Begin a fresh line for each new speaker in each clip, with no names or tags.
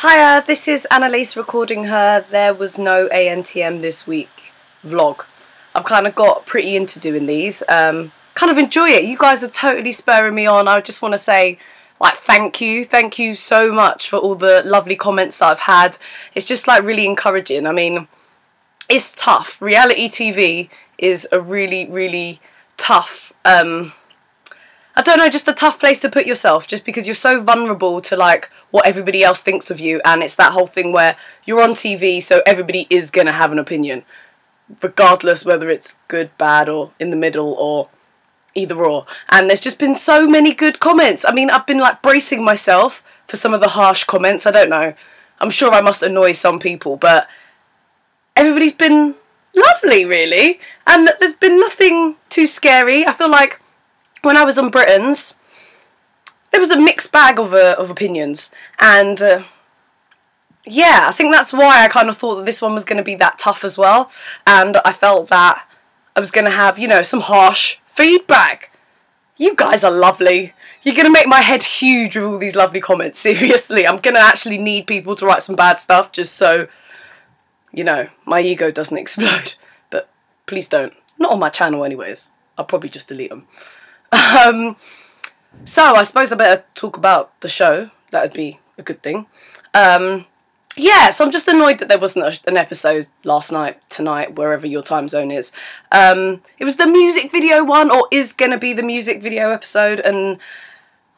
Hiya, this is Annaliese recording her There Was No ANTM This Week vlog. I've kind of got pretty into doing these. Kind of enjoy it. You guys are totally spurring me on. I just want to say, like, thank you. Thank you so much for all the lovely comments that I've had. It's just, like, really encouraging. I mean, it's tough. Reality TV is a really, really tough, I don't know, just a tough place to put yourself, just because you're so vulnerable to, like, what everybody else thinks of you, and it's that whole thing where you're on TV, so everybody is going to have an opinion, regardless whether it's good, bad, or in the middle, or either or. And there's just been so many good comments. I mean, I've been, like, bracing myself for some of the harsh comments. I don't know. I'm sure I must annoy some people, but everybody's been lovely, really, and there's been nothing too scary. I feel like when I was on Britain's, there was a mixed bag of opinions, and yeah, I think that's why I kind of thought that this one was going to be that tough as well, and I felt that I was going to have, you know, some harsh feedback. You guys are lovely. You're going to make my head huge with all these lovely comments, seriously. I'm going to actually need people to write some bad stuff just so, you know, my ego doesn't explode, but please don't. Not on my channel anyways. I'll probably just delete them. So I suppose I better talk about the show. That would be a good thing. Yeah, so I'm just annoyed that there wasn't an episode last night, tonight, wherever your time zone is. It was the music video one, or is going to be the music video episode, and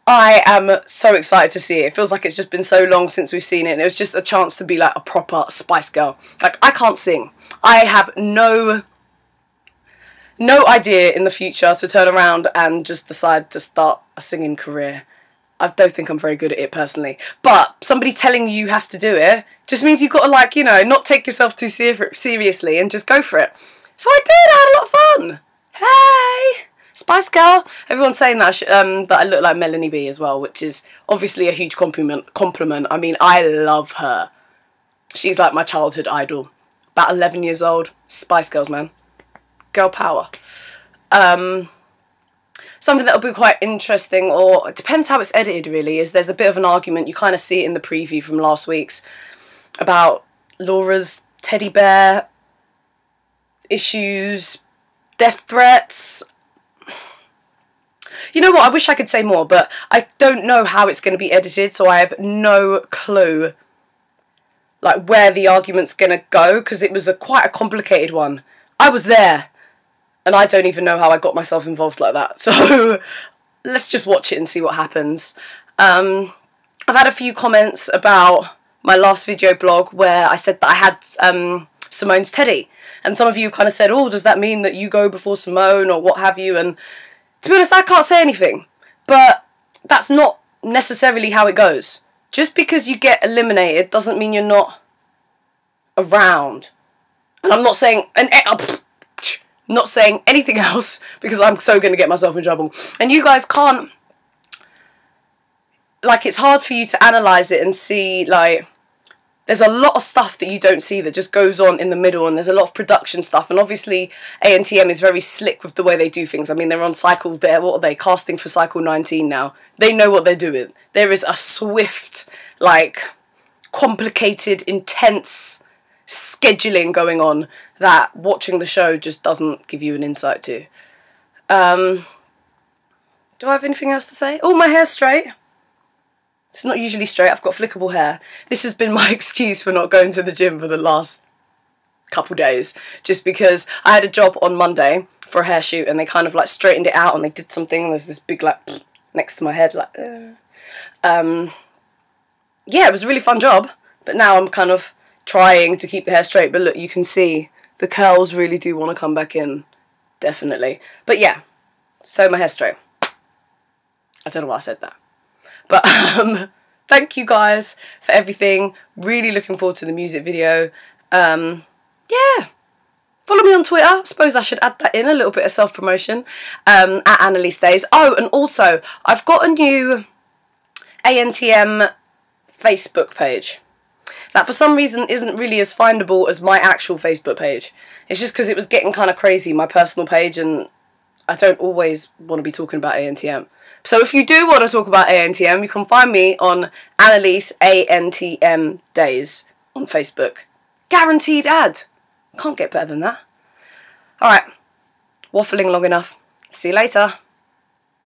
I am so excited to see it. It feels like it's just been so long since we've seen it, and it was just a chance to be like a proper Spice Girl. Like, I can't sing. I have no idea in the future to turn around and just decide to start a singing career. I don't think I'm very good at it personally. But somebody telling you have to do it just means you've got to, like, you know, not take yourself too seriously and just go for it. So I did. I had a lot of fun. Hey, Spice Girl. Everyone's saying that that I look like Melanie B as well, which is obviously a huge compliment. I mean, I love her. She's like my childhood idol. About 11 years old. Spice Girls, man. Girl power. Something that'll be quite interesting, or it depends how it's edited really, is there's a bit of an argument, you kind of see it in the preview from last week's, about Laura's teddy bear issues, death threats. You know what, I wish I could say more, but I don't know how it's going to be edited, so I have no clue, like, where the argument's going to go, because it was quite a complicated one. I was there. And I don't even know how I got myself involved like that. So let's just watch it and see what happens. I've had a few comments about my last video blog where I said that I had Simone's teddy. And some of you kind of said, oh, does that mean that you go before Simone or what have you? And to be honest, I can't say anything. But that's not necessarily how it goes. Just because you get eliminated doesn't mean you're not around. And I'm not saying... not saying anything else because I'm so going to get myself in trouble. And you guys can't, like, it's hard for you to analyse it and see, like, there's a lot of stuff that you don't see that just goes on in the middle, and there's a lot of production stuff, and obviously ANTM is very slick with the way they do things. I mean, they're on cycle, what are they, casting for cycle 19 now. They know what they're doing. There is a swift, like, complicated, intense scheduling going on that watching the show just doesn't give you an insight to. Do I have anything else to say? Oh, my hair's straight. It's not usually straight. I've got flickable hair. This has been my excuse for not going to the gym for the last couple days, just because I had a job on Monday for a hair shoot and they kind of, like, straightened it out and they did something and there's this big, like, next to my head, like, yeah, it was a really fun job, but now I'm kind of trying to keep the hair straight, but look, you can see the curls really do want to come back in, definitely. But yeah, so my hair's straight. I don't know why I said that. But thank you guys for everything. Really looking forward to the music video. Yeah, follow me on Twitter. I suppose I should add that in, a little bit of self-promotion, at Annaliese Days. Oh, and also, I've got a new ANTM Facebook page that for some reason isn't really as findable as my actual Facebook page. It's just because it was getting kind of crazy, my personal page, and I don't always want to be talking about ANTM. So if you do want to talk about ANTM, you can find me on Annaliese ANTM Days on Facebook. Guaranteed ad. Can't get better than that. Alright, waffling long enough. See you later.